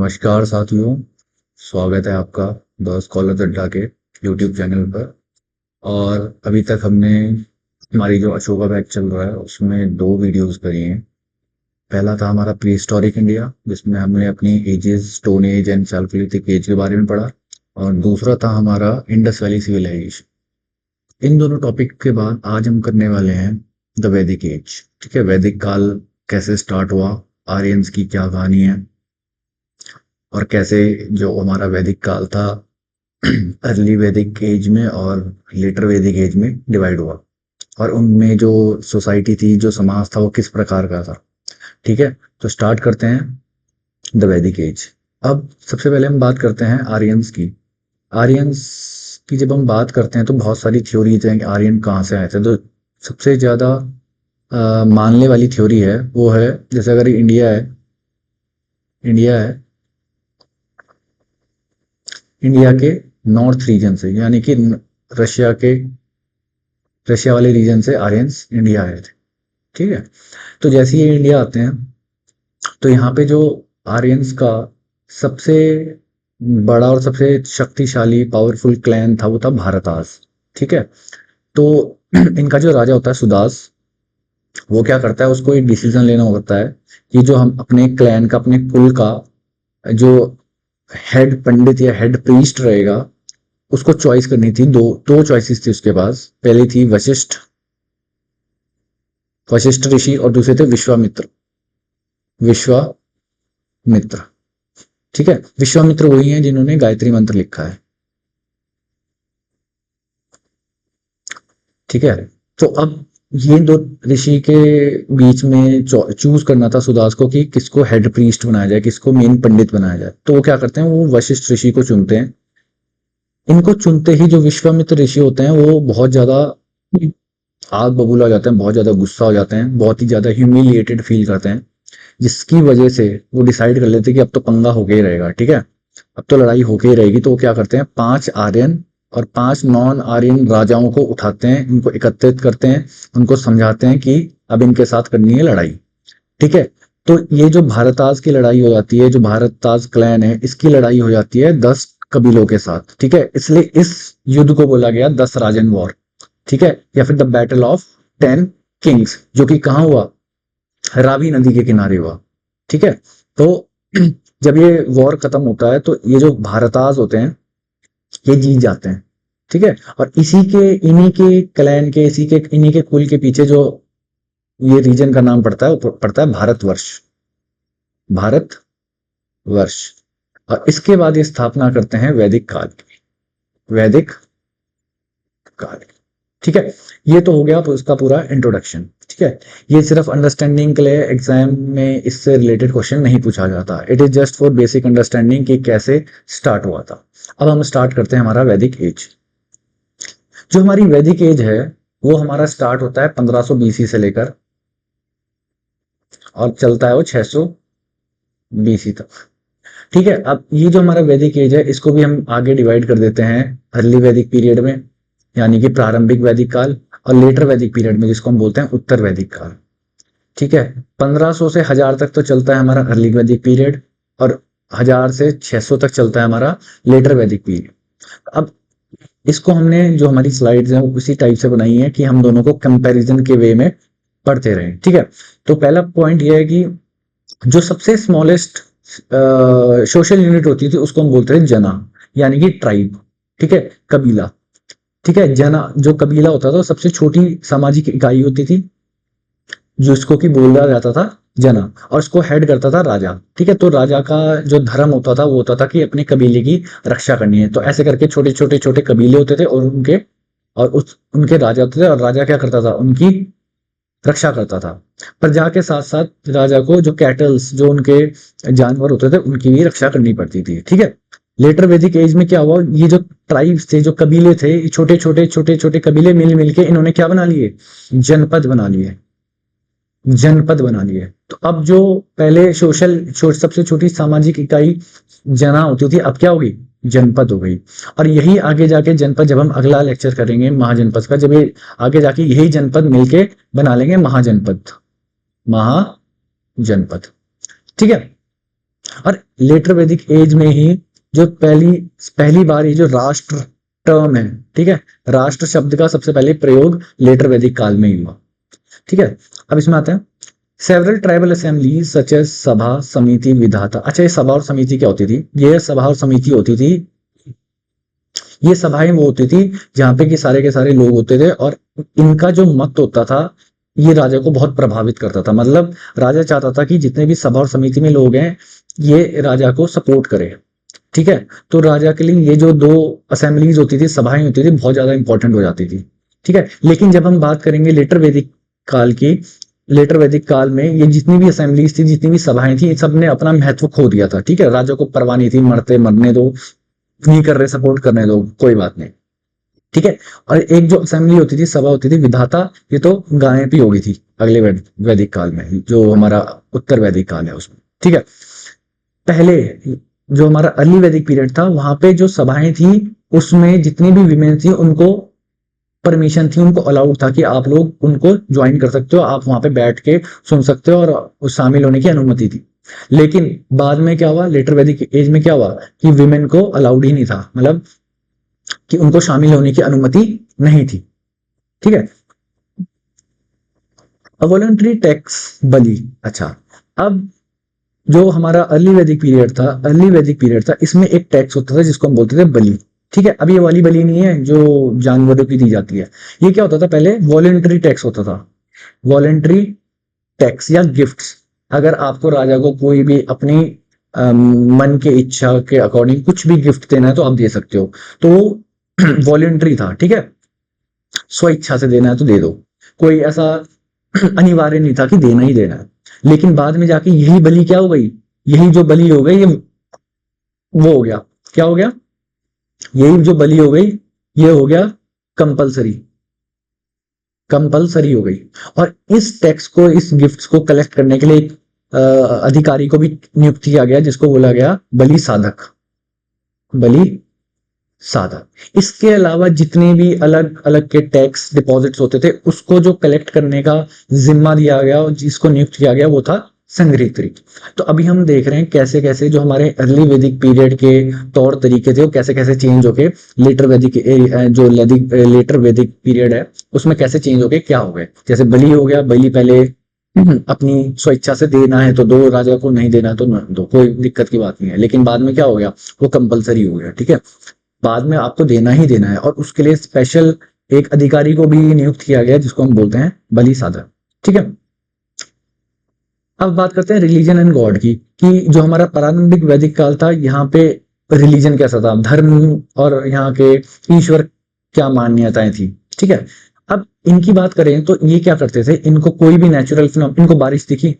नमस्कार साथियों, स्वागत है आपका द स्कॉलर अड्डा के यूट्यूब चैनल पर। और अभी तक हमने हमारी जो अशोका बैच चल रहा है उसमें दो वीडियोस करी हैं। पहला था हमारा प्री हिस्टोरिक इंडिया, जिसमें हमने अपनी एजेस, स्टोन एज एंड सल्फोलिथिक एज के बारे में पढ़ा। और दूसरा था हमारा इंडस वैली सिविलाइजेशन। इन दोनों टॉपिक के बाद आज हम करने वाले हैं द वैदिक एज। ठीक है, वैदिक काल कैसे स्टार्ट हुआ, आर्यंस की क्या कहानी है, और कैसे जो हमारा वैदिक काल था अर्ली वैदिक एज में और लेटर वैदिक एज में डिवाइड हुआ, और उनमें जो सोसाइटी थी, जो समाज था, वो किस प्रकार का था। ठीक है, तो स्टार्ट करते हैं द वैदिक एज। अब सबसे पहले हम बात करते हैं आर्यंस की। आर्यंस की जब हम बात करते हैं तो बहुत सारी थ्योरीज हैं कि आर्यन कहाँ से आए थे। तो सबसे ज़्यादा मानने वाली थ्योरी है वो है, जैसे अगर इंडिया है इंडिया के नॉर्थ रीजन से, यानी कि रशिया के रशिया वाले रीजन से आर्यंस इंडिया आए थे। ठीक है, तो जैसे ये इंडिया आते हैं तो यहाँ पे जो आर्यंस का सबसे बड़ा और सबसे शक्तिशाली पावरफुल क्लैन था वो था भारतास। ठीक है, तो इनका जो राजा होता है सुदास, वो क्या करता है, उसको एक डिसीजन लेना होता है कि जो हम अपने क्लैन का, अपने कुल का जो हेड पंडित या हेड प्रीस्ट रहेगा, उसको चॉइस करनी थी। दो दो चॉइसेस थी उसके पास। पहली थी वशिष्ठ ऋषि, और दूसरे थे विश्वामित्र। ठीक है, विश्वामित्र वही हैं जिन्होंने गायत्री मंत्र लिखा है। ठीक है, तो अब ये दो ऋषि के बीच में चूज करना था सुदास को कि किसको हेड प्रीस्ट बनाया जाए, किसको मेन पंडित बनाया जाए। तो वो क्या करते हैं, वो वशिष्ठ ऋषि को चुनते हैं। इनको चुनते ही जो विश्वामित्र ऋषि होते हैं वो बहुत ज्यादा आग बबूला हो जाते हैं, बहुत ज्यादा गुस्सा हो जाते हैं, बहुत ही ज्यादा ह्यूमिलिएटेड फील करते हैं, जिसकी वजह से वो डिसाइड कर लेते हैं कि अब तो पंगा होके ही रहेगा। ठीक है, अब तो लड़ाई होके ही रहेगी। तो वो क्या करते हैं, 5 आर्यन और 5 नॉन आर्यन राजाओं को उठाते हैं, इनको एकत्रित करते हैं, उनको समझाते हैं कि अब इनके साथ करनी है लड़ाई। ठीक है, तो ये जो भारताज की लड़ाई हो जाती है, जो भारताज क्लैन है, इसकी लड़ाई हो जाती है 10 कबीलों के साथ। ठीक है, इसलिए इस युद्ध को बोला गया 10 राजन वॉर। ठीक है, या फिर द बैटल ऑफ 10 किंग्स, जो कि कहाँ हुआ, रावी नदी के किनारे हुआ। ठीक है, तो जब ये वॉर खत्म होता है तो ये जो भारताज होते हैं ये जीत जाते हैं। ठीक है, और इन्हीं के क्लैन के, इन्हीं के कुल के पीछे जो ये रीजन का नाम पड़ता है, वो पड़ता है भारतवर्ष। और इसके बाद ये स्थापना करते हैं वैदिक काल की। ठीक है, ये तो हो गया उसका पूरा इंट्रोडक्शन। ठीक है, ये सिर्फ अंडरस्टैंडिंग के लिए एग्जाम में इससे रिलेटेड क्वेश्चन नहीं पूछा जाता, it is just for basic understanding कि कैसे स्टार्ट हुआ था। अब हम स्टार्ट करते हैं हमारा वैदिक एज। जो हमारी वैदिक एज है वो हमारा स्टार्ट होता है 1500 बीसी से लेकर, और चलता है वो 600 बीसी तक। ठीक है, अब ये जो हमारा वैदिक एज है इसको भी हम आगे डिवाइड कर देते हैं अर्ली वैदिक पीरियड में, यानी कि प्रारंभिक वैदिक काल, और लेटर वैदिक पीरियड में, जिसको हम बोलते हैं उत्तर वैदिक काल। ठीक है, 1500 से 1000 तक तो चलता है हमारा अर्ली वैदिक पीरियड, और 1000 से 600 तक चलता है हमारा लेटर वैदिक पीरियड। अब इसको हमने, जो हमारी स्लाइड्स हैं वो उसी टाइप से बनाई है कि हम दोनों को कंपैरिजन के वे में पढ़ते रहें। ठीक है, तो पहला पॉइंट ये है कि जो सबसे स्मॉलेस्ट सोशल यूनिट होती थी उसको हम बोलते हैं जना, यानी कि ट्राइब। ठीक है, कबीला। ठीक है, जना जो कबीला होता था सबसे छोटी सामाजिक इकाई होती थी, जिसको कि बोला जाता था जना, और उसको हेड करता था राजा। ठीक है, तो राजा का जो धर्म होता था वो होता था कि अपने कबीले की रक्षा करनी है। तो ऐसे करके छोटे कबीले होते थे, और उनके राजा होते थे, और राजा क्या करता था, उनकी रक्षा करता था। प्रजा के साथ साथ राजा को जो कैटल्स, जो उनके जानवर होते थे, उनकी भी रक्षा करनी पड़ती थी। ठीक है, लेटर वैदिक एज में क्या हुआ, ये जो ट्राइब्स थे, जो कबीले थे, छोटे कबीले मिल के इन्होंने क्या बना लिए, जनपद बना लिए। तो अब जो पहले सबसे छोटी सामाजिक इकाई जना होती थी, अब क्या होगी, जनपद हो गई। और यही आगे जाके जनपद, जब हम अगला लेक्चर करेंगे महाजनपद का, जब ये आगे जाके यही जनपद मिलके बना लेंगे महाजनपद। ठीक है, और लेटर वैदिक एज में ही जो पहली पहली बार ये जो राष्ट्र टर्म है, ठीक है, राष्ट्र शब्द का सबसे पहले प्रयोग लेटर वैदिक काल में ही हुआ। ठीक है, अब इसमें आते हैं several tribal assembly such as Sabha Samiti विधाता। अच्छा, ये सभा और समिति क्या होती थी? ये सभा और समिति होती थी, ये सभाएं वो होती थी जहां पे कि सारे के सारे लोग होते थे और इनका जो मत होता था ये राजा को बहुत प्रभावित करता था। मतलब राजा चाहता था कि जितने भी सभा और समिति में लोग हैं ये राजा को सपोर्ट करे। ठीक है, तो राजा के लिए ये जो दो असेंबलीज होती थी, सभाएं होती थी, बहुत ज्यादा इंपॉर्टेंट हो जाती थी। ठीक है, लेकिन जब हम बात करेंगे लेटर वैदिक काल की, लेटर वैदिक काल में ये जितनी भी असेंबलीज थी, जितनी भी सभाएं थी, सब ने अपना महत्व खो दिया था। ठीक है, राजा को परवाह नहीं थी, मरते मरने दो, नहीं कर रहे सपोर्ट करने दो, कोई बात नहीं। ठीक है, और एक जो असेंबली होती थी, सभा होती थी विधाता, ये तो गायब ही हो गई थी अगले वैदिक काल में, जो हमारा उत्तर वैदिक काल है उसमें। ठीक है, पहले जो हमारा अर्ली वैदिक पीरियड था वहां पे जो सभाएं थी उसमें जितनी भी विमेन थी उनको परमिशन थी, उनको अलाउड था कि आप लोग उनको ज्वाइन कर सकते हो, आप वहां पे बैठ के सुन सकते हो और शामिल होने की अनुमति थी। लेकिन बाद में क्या हुआ, लेटर वैदिक एज में क्या हुआ कि विमेन को अलाउड ही नहीं था, मतलब कि उनको शामिल होने की अनुमति नहीं थी। ठीक है, वॉलंटरी टैक्स बलि। अच्छा, अब जो हमारा अर्ली वैदिक पीरियड था, अर्ली वैदिक पीरियड था, इसमें एक टैक्स होता था जिसको हम बोलते थे बलि। ठीक है, अब ये वाली बलि नहीं है जो जानवरों की दी जाती है। ये क्या होता था, पहले वॉलंटरी टैक्स होता था, वॉलंटरी टैक्स या गिफ्ट्स। अगर आपको राजा को कोई भी अपनी मन के इच्छा के अकॉर्डिंग कुछ भी गिफ्ट देना है तो आप दे सकते हो, तो वॉलंटरी था। ठीक है, स्व इच्छा से देना है तो दे दो, कोई ऐसा अनिवार्य नहीं था कि देना ही देना है। लेकिन बाद में जाके यही बलि क्या हो गई, यही जो बलि हो गई ये वो हो गया, क्या हो गया, यही जो बलि हो गई ये हो गया कंपलसरी, कंपलसरी हो गई। और इस टैक्स को, इस गिफ्ट्स को कलेक्ट करने के लिए एक अधिकारी को भी नियुक्त किया गया जिसको बोला गया बलि साधक, बलि साधक। इसके अलावा जितने भी अलग अलग के टैक्स डिपॉजिट्स होते थे उसको जो कलेक्ट करने का जिम्मा दिया गया और जिसको नियुक्त किया गया वो था संग्रहित्री। तो अभी हम देख रहे हैं कैसे कैसे जो हमारे अर्ली वैदिक पीरियड के तौर तरीके थे वो कैसे कैसे चेंज होके लेटर वैदिक, जो लेटर वैदिक पीरियड है उसमें कैसे चेंज होके क्या हो गए। जैसे बलि हो गया, बलि पहले अपनी स्वेच्छा से देना है तो दो, राजा को नहीं देना तो न दो, कोई दिक्कत की बात नहीं है। लेकिन बाद में क्या हो गया, वो कंपलसरी हो गया। ठीक है, बाद में आपको देना ही देना है और उसके लिए स्पेशल एक अधिकारी को भी नियुक्त किया गया जिसको हम बोलते हैं बलि साधक। ठीक है, अब बात करते हैं रिलीजन एंड गॉड की, कि जो हमारा प्रारंभिक वैदिक काल था यहाँ पे रिलीजन कैसा था, धर्म और यहाँ के ईश्वर क्या मान्यताएं थी। ठीक है, अब इनकी बात करें तो ये क्या करते थे, इनको कोई भी नेचुरल फिनोमेना, इनको बारिश दिखी,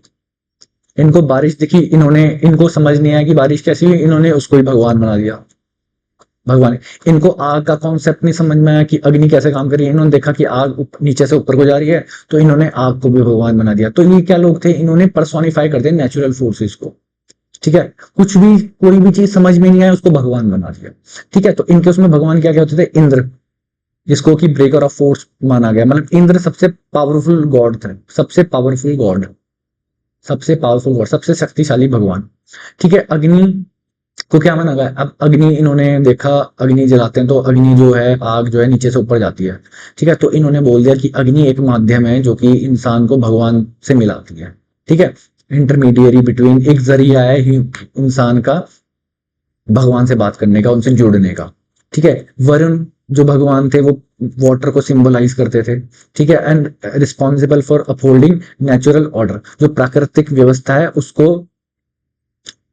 इनको बारिश दिखी, इन्होंने, इनको समझ नहीं आया कि बारिश कैसी हुई, इन्होंने उसको ही भगवान बना दिया, भगवान। इनको आग का कॉन्सेप्ट नहीं समझ में आया कि अग्नि कैसे काम कर रही है, इन्होंने देखा कि आग नीचे से ऊपर को जा रही है तो इन्होंने आग को भी भगवान बना दिया। तो ये क्या लोग थे, इन्होंने पर्सोनिफाई कर दिया नेचुरल फोर्सेस को। ठीक है, कुछ भी कोई भी चीज समझ में नहीं आया उसको भगवान बना दिया। ठीक है, तो इनके उसमें भगवान क्या क्या होते थे, इंद्र, जिसको कि ब्रेकर ऑफ फोर्स माना गया, मतलब इंद्र सबसे पावरफुल गॉड थे, सबसे पावरफुल गॉड, सबसे पावरफुल गॉड, सबसे शक्तिशाली भगवान। ठीक है, अग्नि को क्या माना गया, अब अग्नि इन्होंने देखा, अग्नि जलाते हैं तो अग्नि जो है, आग जो है नीचे से ऊपर जाती है। ठीक है, तो इन्होंने बोल दिया कि अग्नि एक माध्यम है जो कि इंसान को भगवान से मिलाती है। ठीक है, इंटरमीडिएरी बिटवीन, एक जरिया है इंसान का भगवान से बात करने का, उनसे जुड़ने का। ठीक है, वरुण जो भगवान थे वो वाटर को सिंबलाइज करते थे। ठीक है, and responsible for upholding natural order, जो प्राकृतिक व्यवस्था है उसको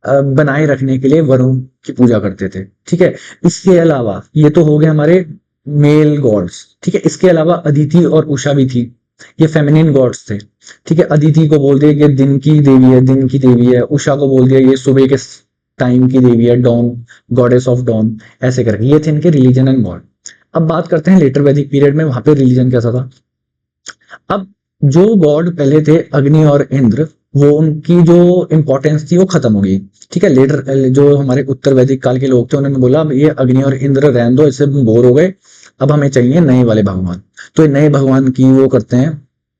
बनाए रखने के लिए वरुण की पूजा करते थे। ठीक है, इसके अलावा ये तो हो गए हमारे मेल गॉड्स। ठीक है, इसके अलावा अदिति और उषा भी थी, ये फेमिनिन गॉड्स थे। ठीक है, अदिति को बोल दिया ये दिन की देवी है, दिन की देवी है। उषा को बोल दिया ये सुबह के टाइम की देवी है, डॉन, गॉडेस ऑफ डॉन, ऐसे करके। ये थे इनके रिलीजन एंड गॉड। अब बात करते हैं लेटर वैदिक पीरियड में, वहां पे रिलीजन कैसा था। अब जो गॉड पहले थे अग्नि और इंद्र, वो उनकी जो इंपॉर्टेंस थी वो खत्म हो गई। ठीक है, लेटर जो हमारे उत्तर वैदिक काल के लोग थे उन्होंने बोला अब ये अग्नि और इंद्र रहने दो, इससे बोर हो गए, अब हमें चाहिए नए वाले भगवान। तो ये नए भगवान की वो करते हैं,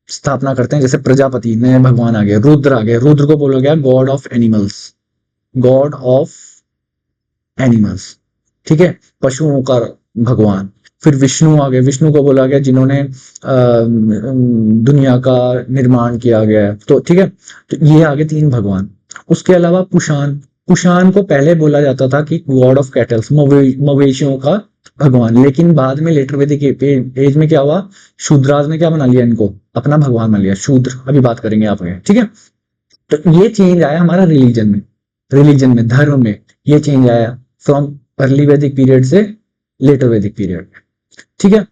स्थापना करते हैं। जैसे प्रजापति, नए भगवान आ गए, रुद्र आ गए, रुद्र को बोला गया God of animals. God of animals, ठीक है, पशुओं का भगवान। फिर विष्णु आ गए, विष्णु को बोला गया जिन्होंने दुनिया का निर्माण किया गया है, तो ठीक है, तो ये आगे तीन भगवान। उसके अलावा कुषाण, कुषाण को पहले बोला जाता था कि गॉड ऑफ कैटल्स, मवेशियों का भगवान, लेकिन बाद में लेटर वैदिक एज में क्या हुआ, शूद्राज ने क्या बना लिया, इनको अपना भगवान बना लिया, शूद्र, अभी बात करेंगे आप में, ठीक है। तो ये चेंज आया हमारा रिलीजन में, रिलीजन में, धर्म में ये चेंज आया फ्रॉम अर्ली वैदिक पीरियड से लेटर वैदिक पीरियड में, ठीक है।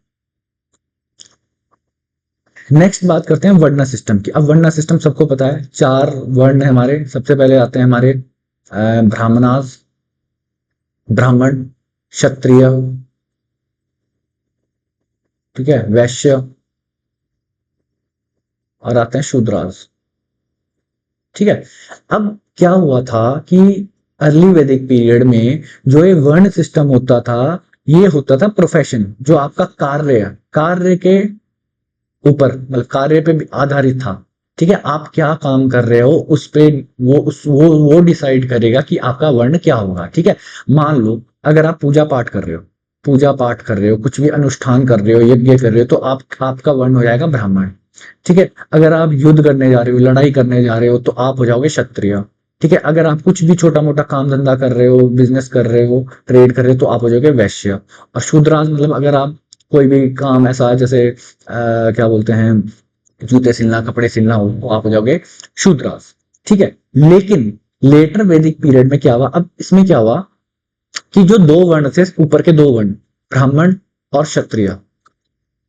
नेक्स्ट बात करते हैं वर्ण सिस्टम की। अब वर्ण सिस्टम सबको पता है, चार वर्ण है हमारे। सबसे पहले आते हैं हमारे ब्राह्मणास, ब्राह्मण, क्षत्रिय, ठीक है, वैश्य, और आते हैं शूद्रास, ठीक है। अब क्या हुआ था कि अर्ली वैदिक पीरियड में जो ये वर्ण सिस्टम होता था, ये होता था प्रोफेशन, जो आपका कार्य, कार्य के ऊपर, मतलब कार्य पे भी आधारित था, ठीक है। आप क्या काम कर रहे हो उस पे वो डिसाइड करेगा कि आपका वर्ण क्या होगा, ठीक है। मान लो अगर आप पूजा पाठ कर रहे हो, पूजा पाठ कर रहे हो, कुछ भी अनुष्ठान कर रहे हो, यज्ञ कर रहे हो, तो आपका वर्ण हो जाएगा ब्राह्मण, ठीक है। अगर आप युद्ध करने जा रहे हो, लड़ाई करने जा रहे हो, तो आप हो जाओगे क्षत्रिय, ठीक है। अगर आप कुछ भी छोटा मोटा काम धंधा कर रहे हो, बिजनेस कर रहे हो, ट्रेड कर रहे हो, तो आप हो जाओगे वैश्य। और शूद्रास मतलब अगर आप कोई भी काम ऐसा है जैसे क्या बोलते हैं, जूते सिलना, कपड़े सिलना हो, तो आप हो जाओगे शूद्रास, ठीक है। लेकिन लेटर वैदिक पीरियड में क्या हुआ, अब इसमें क्या हुआ कि जो दो वर्ण थे, ऊपर के दो वर्ण, ब्राह्मण और क्षत्रिय,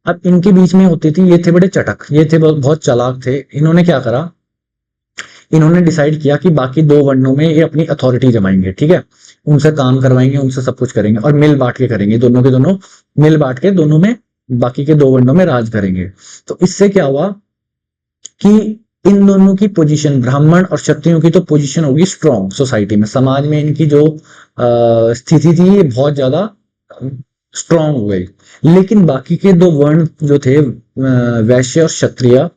अब इनके बीच में होती थी, ये थे बड़े चटक, ये थे बहुत चालाक थे। इन्होंने क्या करा, इन्होंने डिसाइड किया कि बाकी दो वर्णों में ये अपनी अथॉरिटी जमाएंगे, ठीक है, उनसे काम करवाएंगे, उनसे सब कुछ करेंगे, और मिल बांट के करेंगे, दोनों के दोनों मिल बांट के दोनों में, बाकी के दो वर्णों में राज करेंगे। तो इससे क्या हुआ कि इन दोनों की पोजीशन, ब्राह्मण और क्षत्रियों की तो पोजीशन होगी स्ट्रॉन्ग सोसाइटी में, समाज में इनकी जो स्थिति थी ये बहुत ज्यादा स्ट्रॉन्ग हो गई। लेकिन बाकी के दो वर्ण जो थे, वैश्य और क्षत्रिय,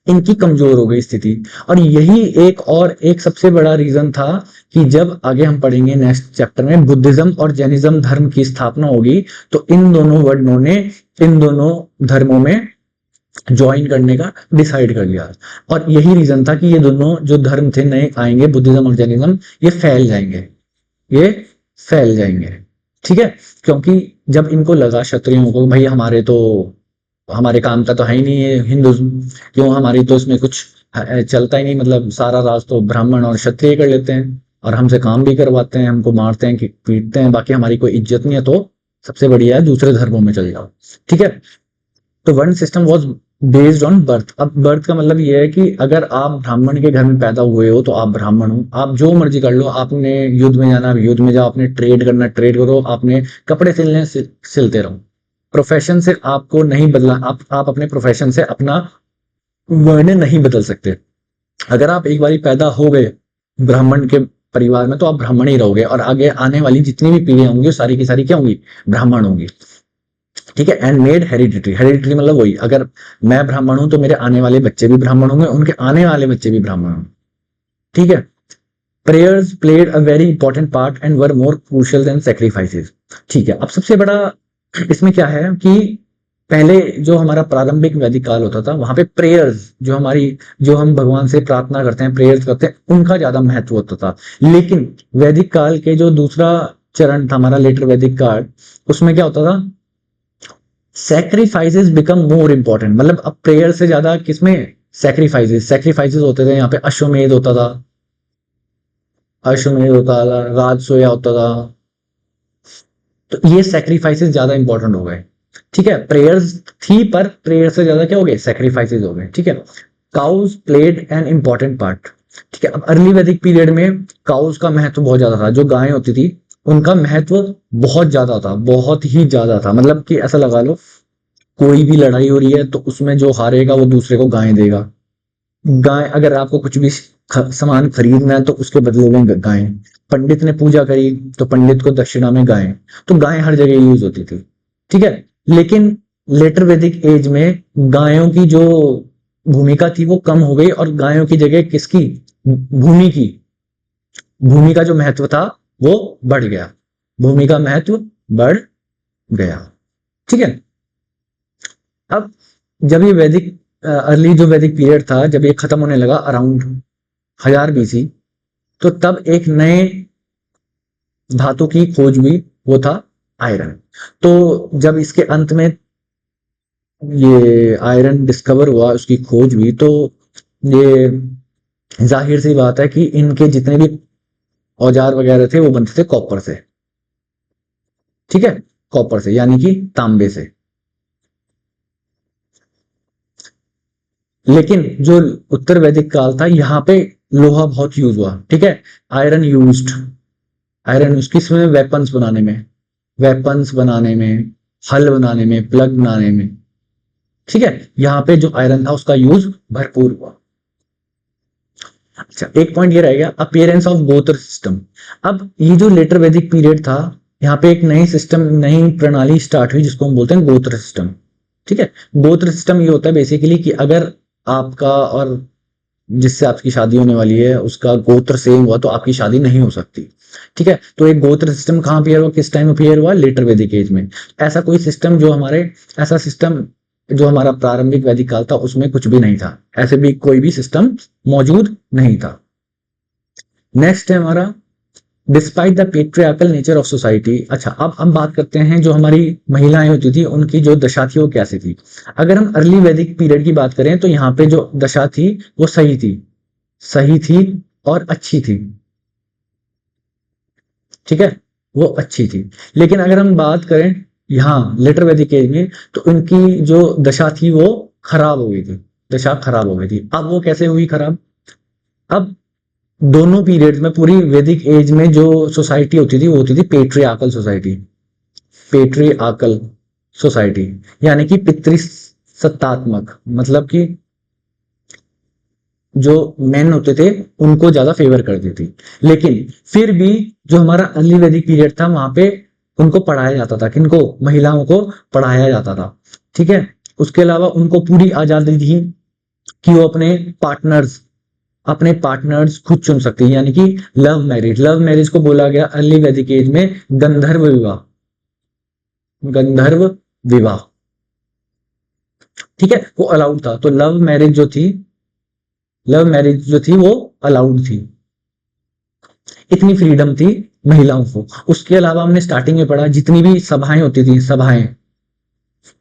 इनकी कमजोर हो गई स्थिति। और यही एक सबसे बड़ा रीजन था कि जब आगे हम पढ़ेंगे नेक्स्ट चैप्टर में बुद्धिज्म और जैनिज्म धर्म की स्थापना होगी, तो इन दोनों वर्णों ने इन दोनों धर्मों में ज्वाइन करने का डिसाइड कर लिया। और यही रीजन था कि ये दोनों जो धर्म थे नए आएंगे, बुद्धिज्म और जैनिज्म, ये फैल जाएंगे, ये फैल जाएंगे, ठीक है। क्योंकि जब इनको लगा क्षत्रियों को, भाई हमारे काम का तो है ही नहीं है हिंदुज्म, क्यों, हमारी तो इसमें कुछ चलता ही नहीं, मतलब सारा राज तो ब्राह्मण और क्षत्रिय कर लेते हैं, और हमसे काम भी करवाते हैं, हमको मारते हैं कि पीटते हैं, बाकी हमारी कोई इज्जत नहीं है, तो सबसे बढ़िया है दूसरे धर्मों में चले जाओ, ठीक है। तो वर्ण system was based on birth. अब बर्थ का मतलब ये है कि अगर आप ब्राह्मण के घर में पैदा हुए हो तो आप ब्राह्मण हो, आप जो मर्जी कर लो, आपने युद्ध में जाना युद्ध में जाओ, आपने ट्रेड करना ट्रेड करो, आपने कपड़े सिलने सिलते रहो। प्रोफेशन से आपको नहीं बदला, आप अपने प्रोफेशन से अपना वर्ण नहीं बदल सकते। अगर आप एक बारी पैदा हो गए ब्राह्मण के परिवार में, तो आप ब्राह्मण ही रहोगे, और आगे आने वाली जितनी भी पीढ़ियां होंगी सारी की सारी क्या होंगी, ब्राह्मण होंगी, ठीक है। एंड मेड हेरिडिटरी, हेरिडिटरी मतलब वही, अगर मैं ब्राह्मण हूं तो मेरे आने वाले बच्चे भी ब्राह्मण होंगे, उनके आने वाले बच्चे भी ब्राह्मण होंगे, ठीक है। Prayers played a very important part and were more crucial than sacrifices, ठीक है। अब सबसे बड़ा इसमें क्या है कि पहले जो हमारा प्रारंभिक वैदिक काल होता था, वहां पे प्रेयर्स, जो हम भगवान से प्रार्थना करते हैं, प्रेयर्स करते हैं, उनका ज्यादा महत्व होता था। लेकिन वैदिक काल के जो दूसरा चरण था हमारा, लेटर वैदिक काल, उसमें क्या होता था, सैक्रिफाइसेस बिकम मोर इंपॉर्टेंट। मतलब अब प्रेयर से ज्यादा किसमें, सैक्रिफाइसेस होते थे। यहाँ पे अश्वमेध होता था, राजसोया होता था, तो ये सैक्रिफाइसेस ज्यादा इंपॉर्टेंट हो गए, ठीक है। प्रेयर्स थी पर प्रेयर से ज्यादा क्या हो गए, सैक्रिफाइसेस हो गए, ठीक है। Cows played an important part, ठीक है। अब अर्ली वैदिक पीरियड में काउज का महत्व बहुत ज्यादा था, जो गायें होती थी उनका महत्व बहुत ज्यादा था, बहुत ही ज्यादा था। मतलब कि ऐसा लगा लो, कोई भी लड़ाई हो रही है तो उसमें जो हारेगा वो दूसरे को गाय देगा। गाय, अगर आपको कुछ भी सामान खरीदना है तो उसके बदले में गाय। पंडित ने पूजा करी तो पंडित को दक्षिणा में गाय। तो गाय हर जगह यूज होती थी, ठीक है। लेकिन लेटर वैदिक एज में गायों की जो भूमिका थी वो कम हो गई, और गायों की जगह किसकी, भूमि की, भूमि का जो महत्व था वो बढ़ गया, भूमि का महत्व बढ़ गया। ठीक है। अब जब ये वैदिक अर्ली जो वैदिक पीरियड था, जब ये खत्म होने लगा अराउंड 1000 बीसी, तो तब एक नए धातु की खोज हुई, वो था आयरन। तो जब इसके अंत में ये आयरन डिस्कवर हुआ, उसकी खोज हुई, तो ये जाहिर सी बात है कि इनके जितने भी औजार वगैरह थे वो बनते थे कॉपर से। ठीक है, कॉपर से यानी कि तांबे से। लेकिन जो उत्तर वैदिक काल था, यहाँ पे लोहा बहुत यूज हुआ। ठीक है, आयरन यूज्ड, आयरन किसमें, वेपन्स बनाने में, वेपन्स बनाने में, हल बनाने में, प्लग बनाने में। ठीक है, यहाँ पे जो आयरन था उसका यूज भरपूर हुआ। अच्छा, एक पॉइंट ये रह गया, अपीयरेंस ऑफ गोत्र सिस्टम। अब ये जो लेटर वैदिक पीरियड था, यहाँ पे एक नई सिस्टम, नई प्रणाली स्टार्ट हुई जिसको हम बोलते हैं गोत्र सिस्टम। ठीक है, गोत्र सिस्टम ये होता है बेसिकली कि अगर आपका और जिससे आपकी शादी होने वाली है उसका गोत्र सेम हुआ तो आपकी शादी नहीं हो सकती। ठीक है, तो एक गोत्र सिस्टम कहाँ अपीयर हुआ, किस टाइम अपीयर हुआ, लेटर वैदिक एज में। ऐसा कोई सिस्टम जो हमारे, ऐसा सिस्टम जो हमारा प्रारंभिक वैदिक काल था उसमें कुछ भी नहीं था, ऐसे भी कोई भी सिस्टम मौजूद नहीं था। नेक्स्ट है हमारा despite the patriarchal nature of society. अच्छा, अब हम बात करते हैं जो हमारी महिलाएं होती थी उनकी जो दशा थी वो कैसी थी। अगर हम अर्ली वैदिक पीरियड की बात करें तो यहाँ पे जो दशा थी वो सही थी, सही थी और अच्छी थी। ठीक है, वो अच्छी थी। लेकिन अगर हम बात करें यहाँ लेटर वैदिक एज में, तो उनकी जो दशा थी वो खराब हो गई थी, दशा खराब हो गई थी। अब वो कैसे हुई खराब, अब दोनों पीरियड्स में, पूरी वैदिक एज में जो सोसाइटी होती थी वो होती थी पेट्रियार्कल सोसाइटी, पेट्रियार्कल सोसाइटी, यानी कि पितृसत्तात्मक, मतलब कि जो मेन होते थे उनको ज्यादा फेवर करती थी। लेकिन फिर भी जो हमारा अर्ली वैदिक पीरियड था वहां पे उनको पढ़ाया जाता था, किनको, महिलाओं को पढ़ाया जाता था। ठीक है, उसके अलावा उनको पूरी आजादी थी कि वो अपने पार्टनर्स खुद चुन सकती है, यानी कि लव मैरिज, लव मैरिज को बोला गया अर्ली वैदिक एज में गंधर्व विवाह, गंधर्व विवाह। ठीक है, वो अलाउड था। तो लव मैरिज जो थी, लव मैरिज जो थी वो अलाउड थी, इतनी फ्रीडम थी महिलाओं को। उसके अलावा हमने स्टार्टिंग में पढ़ा, जितनी भी सभाएं होती थी, सभाएं,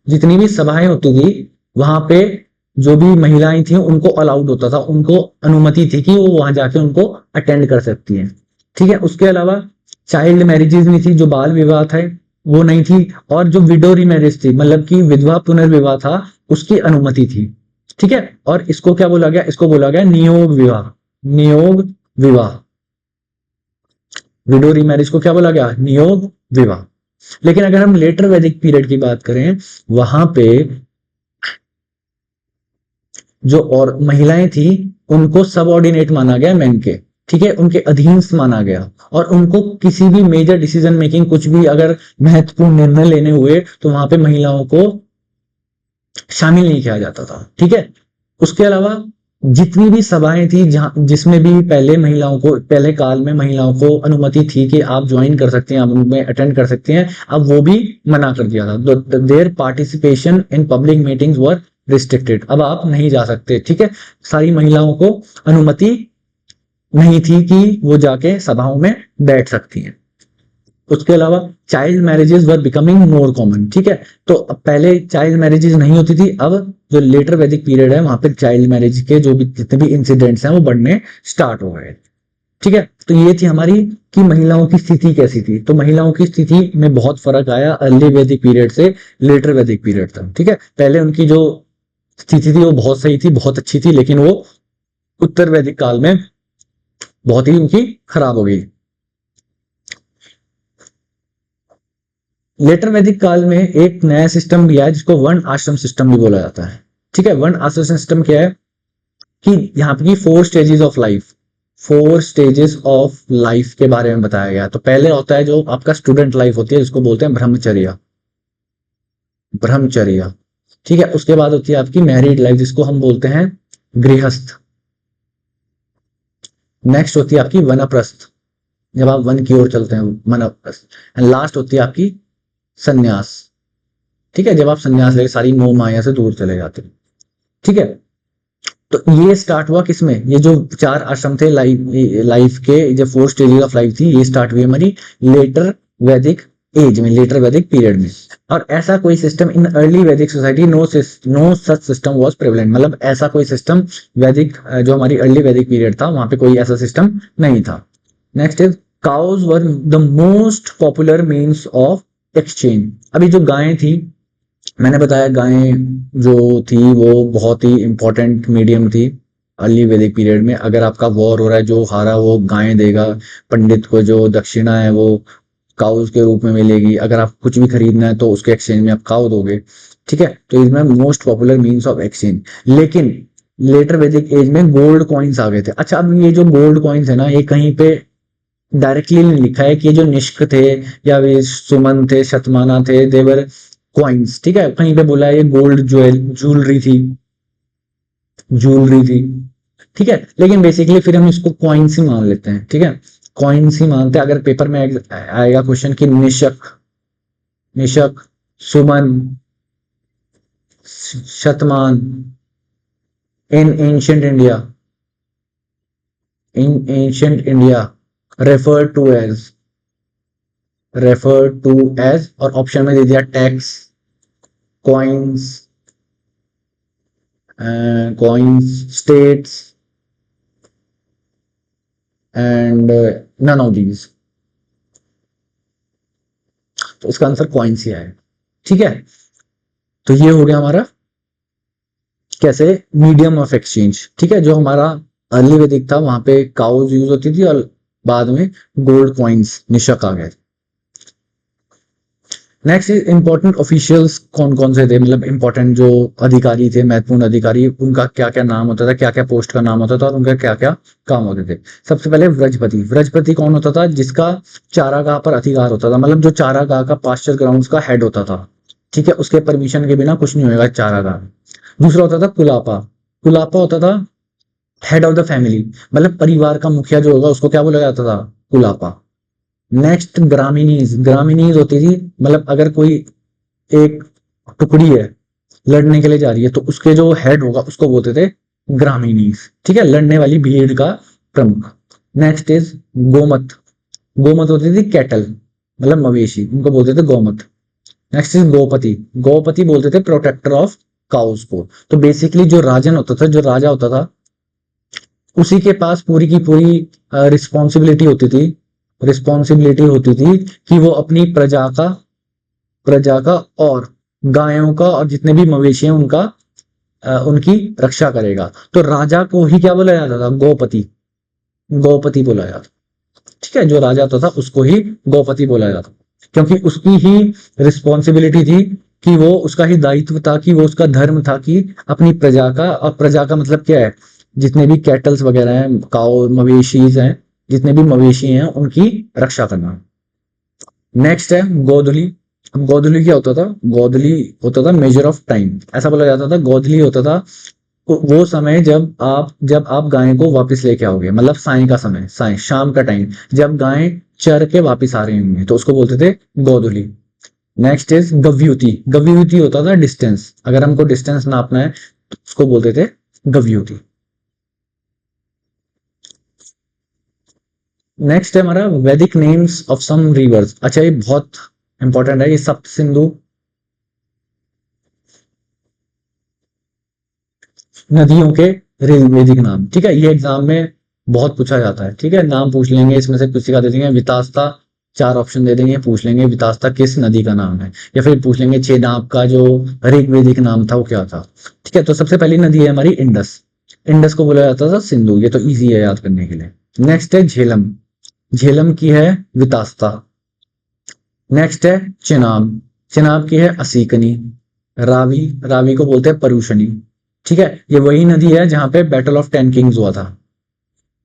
जितनी भी सभाएं होती थी वहां पे जो भी महिलाएं थी उनको अलाउड होता था, उनको अनुमति थी कि वो वहां जाके उनको अटेंड कर सकती हैं। ठीक है, उसके अलावा चाइल्ड मैरिजेज नहीं थी, जो बाल विवाह थे वो नहीं थी, और जो विडो रीमैरिज थी, मतलब कि विधवा पुनर्विवाह था, उसकी अनुमति थी। ठीक है, और इसको क्या बोला गया, इसको बोला गया नियोग विवाह, नियोग विवाह। विडो रीमैरिज को क्या बोला गया, नियोग विवाह। लेकिन अगर हम लेटर वैदिक पीरियड की बात करें, वहां पे जो और महिलाएं थी उनको सबऑर्डिनेट माना गया मेन के। ठीक है, उनके अधीन माना गया, और उनको किसी भी मेजर डिसीजन मेकिंग, कुछ भी अगर महत्वपूर्ण निर्णय लेने हुए तो वहां पे महिलाओं को शामिल नहीं किया जाता था। ठीक है, उसके अलावा जितनी भी सभाएं थी जहां जिसमें भी पहले महिलाओं को, पहले काल में महिलाओं को अनुमति थी कि आप ज्वाइन कर सकते हैं, आप उनमें अटेंड कर सकते हैं, अब वो भी मना कर दिया था। Their participation in public meetings were restricted, अब आप नहीं जा सकते। ठीक है, सारी महिलाओं को अनुमति नहीं थी कि वो जाके सभाओं में बैठ सकती हैं। उसके अलावा child marriages were becoming more common. ठीक है, तो पहले चाइल्ड मैरिजेस नहीं होती थी, अब जो लेटर वैदिक पीरियड है वहां पे चाइल्ड मैरिज के जो भी जितने भी इंसिडेंट्स हैं वो बढ़ने स्टार्ट हो गए। ठीक है, तो ये थी हमारी कि महिलाओं की स्थिति कैसी थी। तो महिलाओं की स्थिति में बहुत फर्क आया अर्ली वैदिक पीरियड से लेटर वैदिक पीरियड तक। ठीक है, पहले उनकी जो स्थिति थी वो बहुत सही थी, बहुत अच्छी थी, लेकिन वो उत्तर वैदिक काल में बहुत ही उनकी खराब हो गई। लेटर वैदिक काल में एक नया सिस्टम भी आया जिसको वर्ण आश्रम सिस्टम भी बोला जाता है। ठीक है, वर्ण आश्रम सिस्टम क्या है कि यहाँ पे 4 stages of life, 4 stages of life के बारे में बताया गया। तो पहले होता है जो आपका स्टूडेंट लाइफ होती है जिसको बोलते हैं ब्रह्मचर्य, ब्रह्मचर्य। ठीक है, उसके बाद होती है आपकी मैरिड लाइफ जिसको हम बोलते हैं गृहस्थ। नेक्स्ट होती है आपकी वनप्रस्थ, जब आप वन की ओर चलते हैं, मन लास्ट होती है आपकी संन्यास। ठीक है, जब आप संन्यास लेके सारी मोह माया से दूर चले जाते हैं। ठीक है, तो ये स्टार्ट हुआ किसमें, ये जो 4 आश्रम थे लाइफ के, जो 4 स्टेजेस ऑफ लाइफ थी, ये स्टार्ट हुई हमारी लेटर वैदिक एज में, लेटर वैदिक पीरियड में। और ऐसा कोई system in early Vedic society, no such system was prevalent, मतलब ऐसा कोई सिस्टम वैदिक, जो हमारी अर्ली वैदिक पीरियड था वहां पे कोई ऐसा सिस्टम नहीं था। Next is cows were the most popular means of exchange. अभी जो गायें थी, मैंने बताया गायें जो थी वो बहुत ही इंपॉर्टेंट मीडियम थी अर्ली वैदिक पीरियड में। अगर आपका वॉर हो रहा है, जो हारा वो गायें देगा, पंडित को जो दक्षिणा है वो काउज के रूप में मिलेगी। अगर आप कुछ भी खरीदना है तो उसके एक्सचेंज में आप काउ दोगे। ठीक है, तो इसमें most popular means of exchange. लेकिन लेटर वैदिक एज में गोल्ड कॉइन्स आ गए थे। अच्छा, अब ये जो गोल्ड कॉइन्स है ना, ये कहीं पे डायरेक्टली नहीं लिखा है कि ये जो निष्क थे या वे सुमन थे, शतमाना थे, देवर कॉइन्स। ठीक है, कहीं पे बोला है ये गोल्ड ज्वेलरी थी, ज्वेलरी थी। ठीक है, लेकिन बेसिकली फिर हम इसको कॉइन्स ही मान लेते हैं। ठीक है, कॉइन्स ही मानते हैं। अगर पेपर में आएगा क्वेश्चन कि निशक, निशक, सुमन, shatamana in ancient India, in ancient India refer to age, refer to age, और ऑप्शन में दे दिया tax, coins, coins, states and none of these. तो इसका आंसर कॉइन्स ही है। ठीक है, तो ये हो गया हमारा कैसे मीडियम ऑफ एक्सचेंज। ठीक है, जो हमारा अर्ली वैदिक था वहां पे काउज यूज होती थी और बाद में गोल्ड कॉइन्स, निशक आ गए। नेक्स्ट इज इंपॉर्टेंट ऑफिशियल्स कौन कौन से थे, मतलब इंपॉर्टेंट जो अधिकारी थे, महत्वपूर्ण अधिकारी, उनका क्या क्या नाम होता था, क्या क्या पोस्ट का नाम होता था और उनका क्या क्या काम होते थे। सबसे पहले व्रजपति। व्रजपति कौन होता था, जिसका चारागाह पर अधिकार होता था, मतलब जो चारागाह का, पास्चर ग्राउंड्स का हेड होता था। ठीक है, उसके परमिशन के बिना कुछ नहीं होगा चारागाह। दूसरा होता था कुलापा। कुलापा होता था हेड ऑफ द फैमिली, मतलब परिवार का मुखिया जो होगा उसको क्या बोला जाता था, कुलापा। नेक्स्ट ग्रामीणीज। ग्रामीणीज होती थी, मतलब अगर कोई एक टुकड़ी है लड़ने के लिए जा रही है तो उसके जो हेड होगा उसको बोलते थे ग्रामीणीज। ठीक है, लड़ने वाली भीड़ का प्रमुख। Next is Gomat. गोमत होती थी कैटल, मतलब मवेशी, उनको बोलते थे गोमत। Next is Gopati. गोपति बोलते थे प्रोटेक्टर ऑफ काउस को। तो बेसिकली जो राजन होता था, जो राजा होता था, उसी के पास पूरी की पूरी रिस्पॉन्सिबिलिटी होती थी, रिस्पॉन्सिबिलिटी होती थी कि वो अपनी प्रजा का और गायों का और जितने भी मवेशी हैं उनका उनकी रक्षा करेगा। तो राजा को ही क्या बोला जाता था, गोपति, गोपति बोला जाता। ठीक है, जो राजा होता था उसको ही गोपति बोला जाता, क्योंकि उसकी ही रिस्पॉन्सिबिलिटी थी कि वो, उसका ही दायित्व था कि वो, उसका धर्म था कि अपनी प्रजा का, और प्रजा का मतलब क्या है, जितने भी कैटल्स वगैरह हैं, काउ मवेशीज हैं, जितने भी मवेशी हैं उनकी रक्षा करना। नेक्स्ट है गोधुली। गोधुली क्या होता था, गोधुली होता था मेजर ऑफ टाइम। ऐसा बोला जाता था गोधुली होता था वो समय जब आप गाय को वापस लेके आओगे, मतलब साय का समय, साय शाम का टाइम, जब गाय चर के वापस आ रही होंगी तो उसको बोलते थे गोधुली। Next is गव्युति। गव्युति होता था डिस्टेंस, अगर हमको डिस्टेंस नापना है तो उसको बोलते थे गव्युति। नेक्स्ट है हमारा वैदिक नेम्स ऑफ सम रिवर्स। अच्छा, ये बहुत इंपॉर्टेंट है, ये सप्त सिंधु नदियों के वैदिक नाम। ठीक है, ये एग्जाम में बहुत पूछा जाता है। ठीक है, नाम पूछ लेंगे, इसमें से किसी का दे देंगे, वितास्ता, 4 ऑप्शन दे देंगे, पूछ लेंगे वितास्ता किस नदी का नाम है, या फिर पूछ लेंगे चेनाब का जो ऋग्वेदिक नाम था वो क्या था। ठीक है, तो सबसे पहली नदी है हमारी इंडस। इंडस को बोला जाता था सिंधु, ये तो इजी है याद करने के लिए। नेक्स्ट है झेलम। झेलम की है वितास्ता। नेक्स्ट है चिनाब। चिनाब की है असीकनी। रावी, रावी को बोलते हैं परूशनी। ठीक है, ये वही नदी है जहां पे बैटल ऑफ 10 किंग्स हुआ था,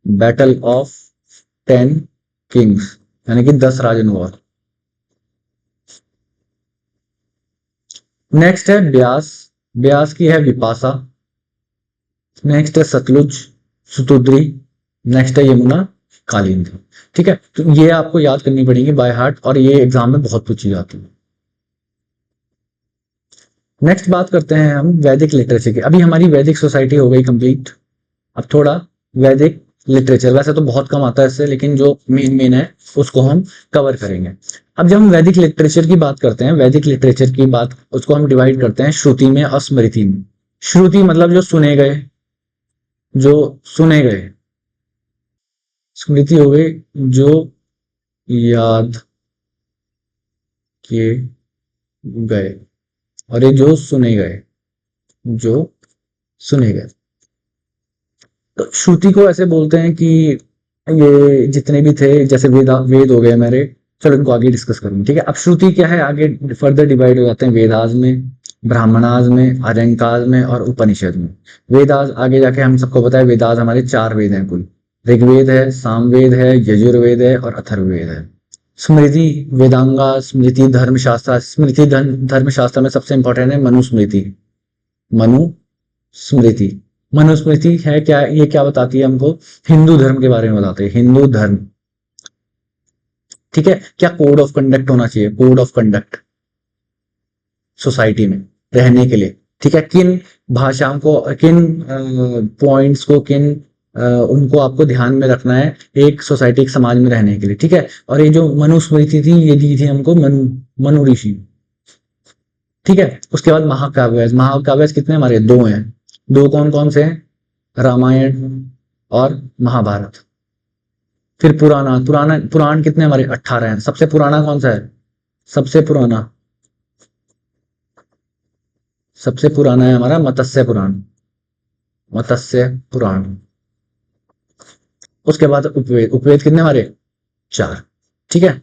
बैटल ऑफ 10 किंग्स, यानी कि 10 राजन हुआ। नेक्स्ट है ब्यास। ब्यास की है विपासा। नेक्स्ट है सतलुज, सुतुद्री। नेक्स्ट है यमुना, कालीन थी। ठीक है, तो ये आपको याद करनी पड़ेगी बाय हार्ट, और ये एग्जाम में बहुत पूछी जाती है। नेक्स्ट बात करते हैं हम वैदिक लिटरेचर की। अभी हमारी वैदिक सोसाइटी हो गई कंप्लीट, अब थोड़ा वैदिक लिटरेचर, वैसे तो बहुत कम आता है इससे, लेकिन जो मेन मेन है उसको हम कवर करेंगे। अब जब हम वैदिक लिटरेचर की बात करते हैं, वैदिक लिटरेचर की बात उसको हम डिवाइड करते हैं श्रुति में और स्मृति में। श्रुति मतलब जो सुने गए, जो सुने गए। स्मृति हो गई जो याद किए गए, और ये जो सुने गए, जो सुने गए। तो श्रुति को ऐसे बोलते हैं कि ये जितने भी थे, जैसे वेद हो गए मेरे, चलो इनको आगे डिस्कस करेंगे। ठीक है, अब श्रुति क्या है, आगे फर्दर डिवाइड हो जाते हैं वेदास में, ब्राह्मणास में, अरण्यकास में और उपनिषद में। वेदास आगे जाके हम सबको पता है, वेदास हमारे 4 वेद हैं कुल। ऋग्वेद है, सामवेद है, यजुर्वेद है और अथर्ववेद है। स्मृति, वेदांगा, स्मृति, धर्मशास्त्र। स्मृति धर्मशास्त्र में सबसे इंपॉर्टेंट है मनुस्मृति। मनुस्मृति, मनुस्मृति है क्या, ये क्या बताती है हमको, हिंदू धर्म के बारे में बताते हैं, हिंदू धर्म। ठीक है, क्या कोड ऑफ कंडक्ट होना चाहिए, कोड ऑफ कंडक्ट सोसाइटी में रहने के लिए। ठीक है, किन भाषाओं को, किन पॉइंट्स को, किन उनको आपको ध्यान में रखना है एक सोसाइटी, एक समाज में रहने के लिए। ठीक है, और ये जो मनुस्मृति थी, ये दी थी हमको मनु ऋषि। ठीक है, उसके बाद महाकाव्य। महाकाव्य कितने हमारे, 2 हैं। 2 कौन कौन से हैं, रामायण और महाभारत। फिर पुराण कितने हमारे, 18 हैं। सबसे पुराना कौन सा है, सबसे पुराना है हमारा मत्स्य पुराण, मत्स्य पुराण। उसके बाद उपवेद कितने हमारे, 4। ठीक है,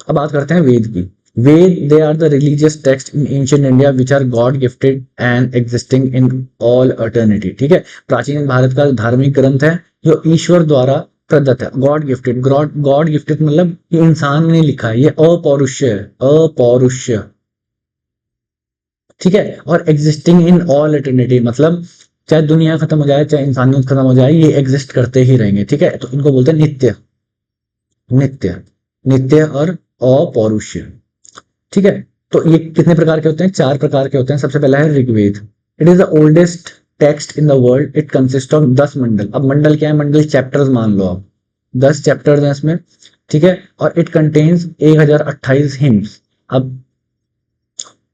अब बात करते हैं वेद की। Veda, they are the religious text in ancient India which are god gifted and existing in all eternity. ठीक है, प्राचीन भारत का धार्मिक ग्रंथ है जो ईश्वर द्वारा प्रदत्त है। गॉड गिफ्टेड, गॉड गिफ्टेड मतलब ये इंसान ने लिखा है, ये अपौरुष्य है, अपौरुष्य। ठीक है, और एग्जिस्टिंग इन ऑल एटर्निटी मतलब चाहे दुनिया खत्म हो जाए, चाहे इंसानियत खत्म हो जाए, ये एग्जिस्ट करते ही रहेंगे। ठीक है, तो इनको बोलते हैं नित्य, नित्य, नित्य और अपौरुष्य। ठीक है, तो ये कितने प्रकार के होते हैं, 4 प्रकार के होते हैं। सबसे पहला है Rigveda. It is the oldest text in the world. It consist of 10 mandal. अब मंडल क्या है, मंडल चैप्टर्स मान लो आप, 10 चैप्टर्स हैं इसमें। ठीक है, और इट कंटेन्स 1028 हिम्स। अब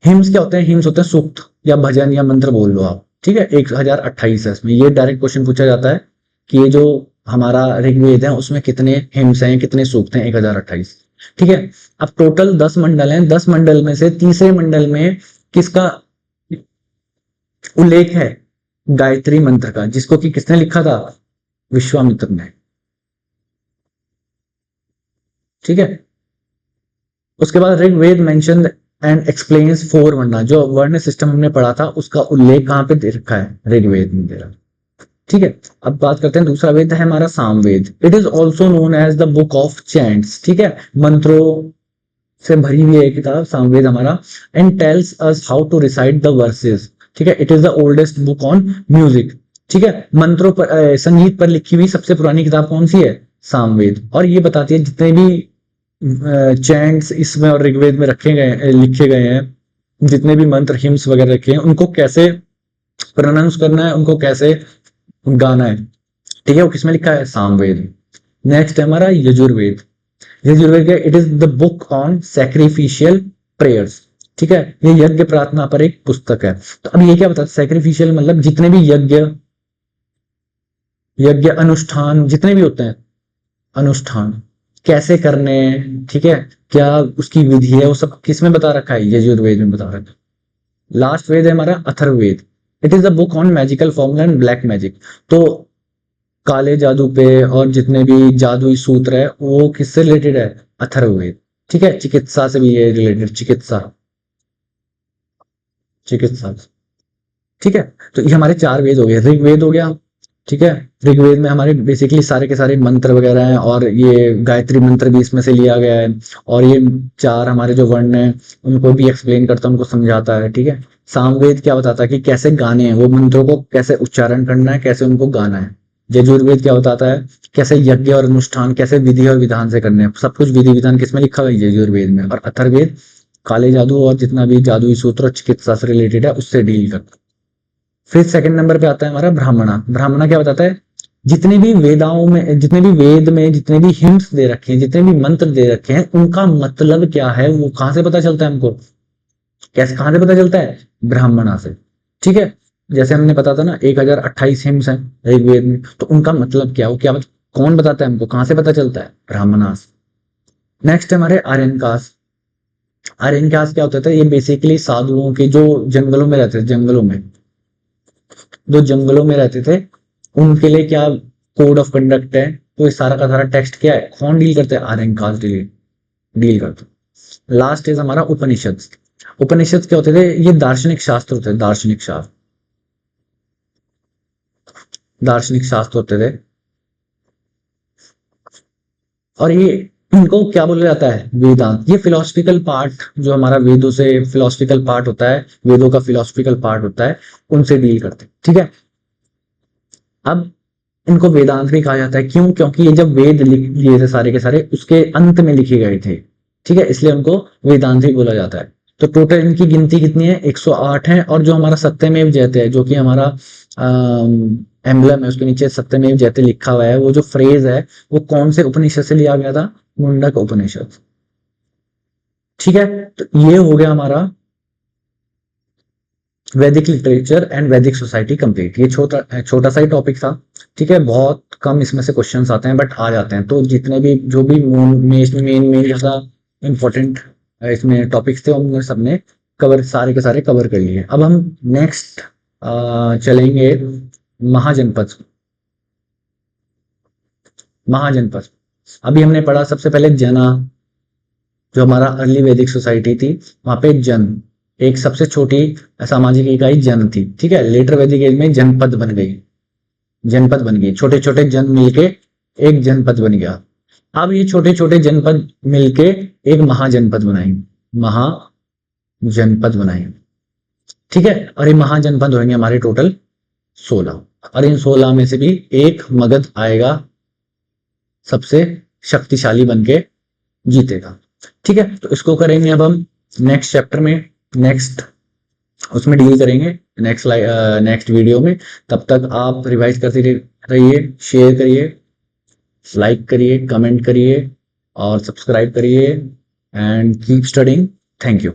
हिम्स क्या होते हैं, हिम्स होते हैं सूक्त या भजन या मंत्र बोल लो आप। ठीक है, 1028 है इसमें। ये डायरेक्ट क्वेश्चन पूछा जाता है कि ये जो हमारा ऋग्वेद है उसमें कितने हिम्स हैं, कितने सूक्त हैं, 1028। ठीक है, अब टोटल 10 मंडल हैं। 10 मंडल में से तीसरे मंडल में किसका उल्लेख है, गायत्री मंत्र का, जिसको कि किसने लिखा था, विश्वामित्र ने। ठीक है, उसके बाद ऋग्वेद मेंशन एंड एक्सप्लेन्स 4 वर्ण। जो वर्ण सिस्टम हमने पढ़ा था उसका उल्लेख कहां पे दे रखा है, ऋग्वेद में दे रहा। ठीक है, अब बात करते हैं दूसरा वेद है हमारा Samaveda. It is also known as the book of chants. ठीक है, मंत्रों से भरी हुई है किताब सामवेद हमारा। And tells us how to recite the verses. ठीक है, it is the oldest book on music. ठीक है, मंत्रों पर, संगीत पर लिखी हुई सबसे पुरानी किताब कौन सी है, सामवेद। और ये बताती है जितने भी चैंट्स इसमें और ऋग्वेद में रखे गए, लिखे गए हैं, जितने भी मंत्र हिम्स वगैरह रखे हैं, उनको कैसे प्रोनाउंस करना है, उनको कैसे गाना है। ठीक है, वो किसमें लिखा है, सामवेद। नेक्स्ट है हमारा Yajurveda. Yajurveda, it is the book on sacrificial prayers. ठीक है, ये यज्ञ प्रार्थना पर एक पुस्तक है। तो अब ये क्या बताता है, सैक्रिफिशियल मतलब जितने भी यज्ञ अनुष्ठान जितने भी होते हैं, अनुष्ठान कैसे करने हैं, ठीक है, क्या उसकी विधि है, वो सब किसमें बता रखा है, यजुर्वेद में बता रखा है। लास्ट वेद है हमारा Atharvaveda. It is the book on magical formula and black magic. तो काले जादू पे और जितने भी जादुई सूत्र है वो किससे रिलेटेड है, अथर्ववेद। ठीक है, चिकित्सा से भी ये रिलेटेड, चिकित्सा। ठीक है, तो ये हमारे 4 वेद हो गए। ऋग्वेद हो गया, ठीक है, ऋग्वेद में हमारे बेसिकली सारे के सारे मंत्र वगैरह हैं, और ये गायत्री मंत्र भी इसमें से लिया गया है। और ये 4 हमारे जो वर्ण हैं उनको भी एक्सप्लेन करता है, उनको समझाता है। ठीक है, सामवेद क्या बताता है कि कैसे गाने हैं, वो मंत्रों को कैसे उच्चारण करना है, कैसे उनको गाना है। यजुर्वेद क्या बताता है, कैसे यज्ञ और अनुष्ठान कैसे विधि और विधान से करने हैं, सब कुछ विधि विधान किसमें लिखा हुआ है, यजुर्वेद में। और अथर्ववेद काले जादू और जितना भी जादुई सूत्र और चिकित्सा से रिलेटेड है उससे डील करता है। फिर सेकंड नंबर पे आता है हमारा ब्राह्मणा। ब्राह्मणा क्या बताता है, जितने भी वेदाओं में, जितने भी वेद में जितने भी हिंट्स दे रखे हैं, जितने भी मंत्र दे रखे हैं, उनका मतलब क्या है, वो कहां से पता चलता है हमको, कैसे कहां से पता चलता है, ब्राह्मणा से। ठीक है, जैसे हमने पता था ना 1028 हिम्स हैं ऋग्वेद में, तो उनका मतलब क्या, वो क्या कौन बताता है हमको, कहां से पता चलता है, ब्राह्मणा से। नेक्स्ट है हमारे आर्यन कास्ट। आर्यन कास्ट क्या होता था, ये बेसिकली साधुओं के जो जंगलों में रहते थे, जंगलों में जो जंगलों में रहते थे उनके लिए क्या कोड ऑफ कंडक्ट है, तो ये सारा का सारा टेक्स्ट क्या है, कौन डील करते हैं, आर्यन कास्ट डील करते हैं। लास्ट इज हमारा उपनिषद। उपनिषद क्या होते थे, ये दार्शनिक शास्त्र होते थे, दार्शनिक शास्त्र होते थे। और ये इनको क्या बोला जाता है, वेदांत। ये फिलोसफिकल पार्ट जो हमारा वेदों से फिलोसफिकल पार्ट होता है, वेदों का फिलोसफिकल पार्ट होता है, उनसे डील करते हैं। ठीक है, अब इनको वेदांत भी कहा जाता है, क्यों, क्योंकि ये जब वेद लिख लिए थे सारे के सारे उसके अंत में लिखे गए थे। ठीक है, इसलिए उनको वेदांत भी बोला जाता है। तो टोटल इनकी गिनती कितनी है, 108 है। और जो हमारा सत्यमेव जयते है, जो कि हमारा एम्बलम है, उसके नीचे सत्यमेव जयते लिखा हुआ है, वो जो फ्रेज है वो कौन से उपनिषद से लिया गया था, मुंडक उपनिषद। ठीक है, तो ये हो गया हमारा वैदिक लिटरेचर एंड वैदिक सोसाइटी कंप्लीट। ये छोटा सा ही टॉपिक था। ठीक है, बहुत कम इसमें से क्वेश्चंस आते हैं बट आ जाते हैं। तो जितने भी जो भी मेन जैसा इंपॉर्टेंट इसमें टॉपिक्स थे हमने सबने कवर, सारे के सारे कवर कर लिए। अब हम नेक्स्ट चलेंगे महाजनपद। महाजनपद अभी हमने पढ़ा सबसे पहले जना, जो हमारा अर्ली वैदिक सोसाइटी थी, वहां पे जन एक सबसे छोटी सामाजिक इकाई जन थी। ठीक है, लेटर वैदिक एज में जनपद बन गई, जनपद बन गई, छोटे छोटे जन मिलके एक जनपद बन गया। अब ये छोटे छोटे जनपद मिलके एक महाजनपद बनाई, महाजनपद बनाई। ठीक है, और ये महाजनपद होंगे हमारे टोटल 16, और इन 16 में से भी एक मगध आएगा सबसे शक्तिशाली बनके जीतेगा। ठीक है, तो इसको करेंगे अब हम नेक्स्ट चैप्टर में, नेक्स्ट उसमें डील करेंगे नेक्स्ट वीडियो में। तब तक आप रिवाइज करते रहिए, शेयर करिए, लाइक करिए, कमेंट करिए और सब्सक्राइब करिए and keep studying. Thank you.